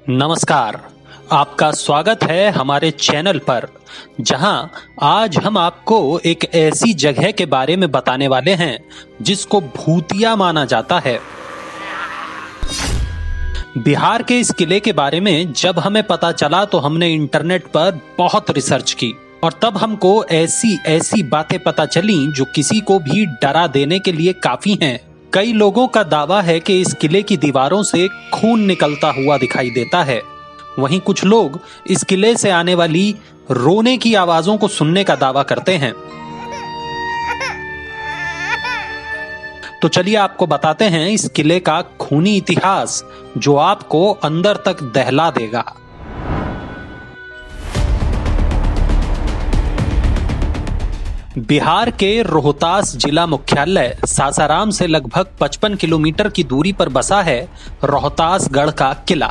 नमस्कार, आपका स्वागत है हमारे चैनल पर, जहां आज हम आपको एक ऐसी जगह के बारे में बताने वाले हैं जिसको भूतिया माना जाता है। बिहार के इस किले के बारे में जब हमें पता चला तो हमने इंटरनेट पर बहुत रिसर्च की और तब हमको ऐसी बातें पता चली जो किसी को भी डरा देने के लिए काफी हैं। कई लोगों का दावा है कि इस किले की दीवारों से खून निकलता हुआ दिखाई देता है। वहीं कुछ लोग इस किले से आने वाली रोने की आवाजों को सुनने का दावा करते हैं। तो चलिए आपको बताते हैं इस किले का खूनी इतिहास जो आपको अंदर तक दहला देगा। बिहार के रोहतास जिला मुख्यालय सासाराम से लगभग 55 किलोमीटर की दूरी पर बसा है रोहतासगढ़ का किला।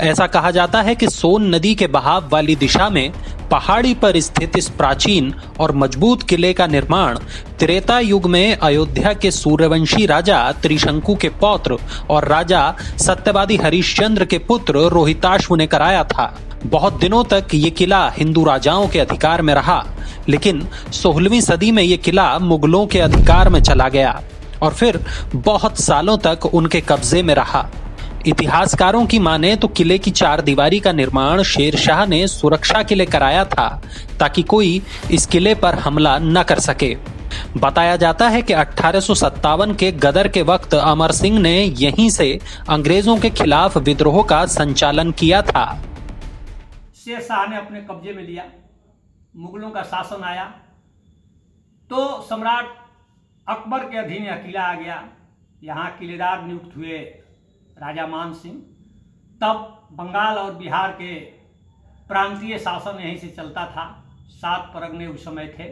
ऐसा कहा जाता है कि सोन नदी के बहाव वाली दिशा में पहाड़ी पर स्थित इस प्राचीन और मजबूत किले का निर्माण त्रेता युग में अयोध्या के सूर्यवंशी राजा त्रिशंकु के पौत्र और राजा सत्यवादी हरिश्चंद्र के पुत्र रोहिताश्व ने कराया था। बहुत दिनों तक ये किला हिंदू राजाओं के अधिकार में रहा, लेकिन 16वीं सदी में ये किला मुगलों के अधिकार में चला गया और फिर बहुत सालों तक उनके कब्जे में रहा। इतिहासकारों की माने तो किले की चार दीवारी का निर्माण शेर शाह ने सुरक्षा के लिए कराया था ताकि कोई इस किले पर हमला न कर सके। बताया जाता है कि 1857 के गदर के वक्त अमर सिंह ने यहीं से अंग्रेजों के खिलाफ विद्रोह का संचालन किया था। शेर शाह ने अपने कब्जे में लिया, मुगलों का शासन आया तो सम्राट अकबर के अधीन यह किला आ गया। यहाँ किलेदार नियुक्त हुए राजा मान सिंह। तब बंगाल और बिहार के प्रांतीय शासन यहीं से चलता था। 7 परगने उस समय थे,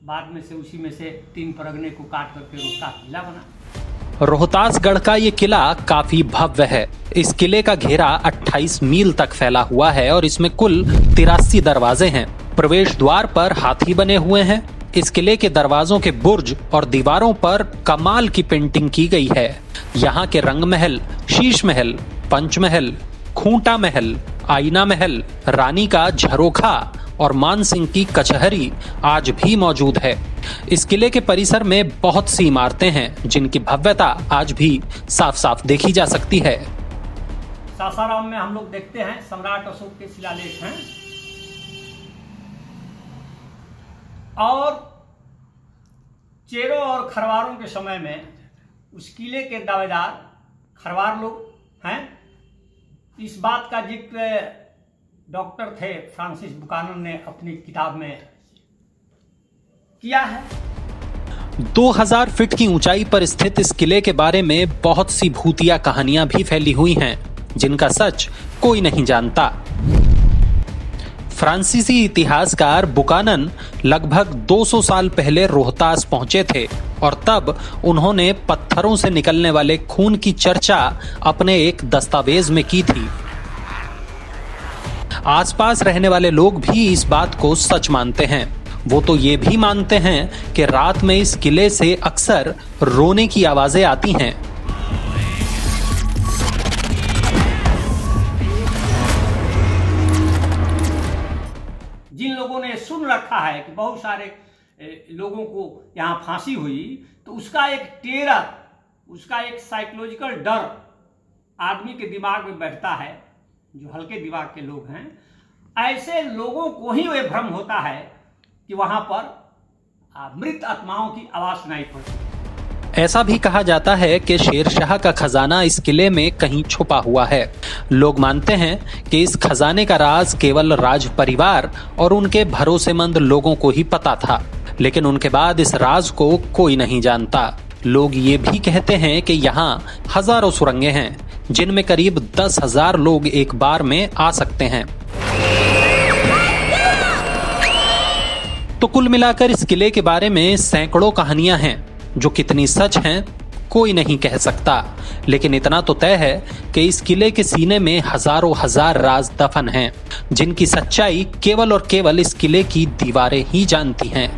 बाद में से उसी में से 3 परगने को काट करके रोहतास जिला बना। रोहतासगढ़ का ये किला काफी भव्य है। इस किले का घेरा 28 मील तक फैला हुआ है और इसमें कुल 83 दरवाजे हैं। प्रवेश द्वार पर हाथी बने हुए हैं। इस किले के दरवाजों के बुर्ज और दीवारों पर कमाल की पेंटिंग की गई है। यहाँ के रंग महल, शीश महल, पंच महल, खूंटा महल, आईना महल, रानी का झरोखा और मान सिंह की कचहरी आज भी मौजूद है। इस किले के परिसर में बहुत सी इमारतें हैं जिनकी भव्यता आज भी साफ साफ देखी जा सकती है। सासाराम में हम लोग देखते हैं सम्राट अशोक के शिलालेख हैं और चेरों और खरवारों के समय में उस किले के दावेदार खरवार लोग हैं। इस बात का जिक्र डॉक्टर थे फ्रांसिस बुकानन ने अपनी किताब में किया है। 2000 फीट की ऊंचाई पर स्थित इस किले के बारे में बहुत सी भूतिया कहानियां भी फैली हुई हैं जिनका सच कोई नहीं जानता। फ्रांसीसी इतिहासकार बुकानन लगभग 200 साल पहले रोहतास पहुंचे थे और तब उन्होंने पत्थरों से निकलने वाले खून की चर्चा अपने एक दस्तावेज में की थी। आसपास रहने वाले लोग भी इस बात को सच मानते हैं। वो तो ये भी मानते हैं कि रात में इस किले से अक्सर रोने की आवाजें आती हैं। जिन लोगों ने सुन रखा है कि बहुत सारे लोगों को यहाँ फांसी हुई, तो उसका एक टेरर, उसका एक साइकोलॉजिकल डर आदमी के दिमाग में बैठता है। जो हल्के दिमाग के लोग हैं, ऐसे लोगों को ही वह भ्रम होता है कि वहां पर मृत आत्माओं की आवाज सुनाई पड़ती। ऐसा भी कहा जाता है कि शेर शाह का खजाना इस किले में कहीं छुपा हुआ है। लोग मानते हैं कि इस खजाने का राज केवल राज परिवार और उनके भरोसेमंद लोगों को ही पता था, लेकिन उनके बाद इस राज को कोई नहीं जानता। लोग ये भी कहते हैं कि यहाँ हजारों सुरंगें हैं जिनमें करीब 10,000 लोग एक बार में आ सकते हैं। तो कुल मिलाकर इस किले के बारे में सैकड़ों कहानियां हैं जो कितनी सच हैं कोई नहीं कह सकता, लेकिन इतना तो तय है कि इस किले के सीने में हजारों हजार राज दफन हैं जिनकी सच्चाई केवल और केवल इस किले की दीवारें ही जानती हैं।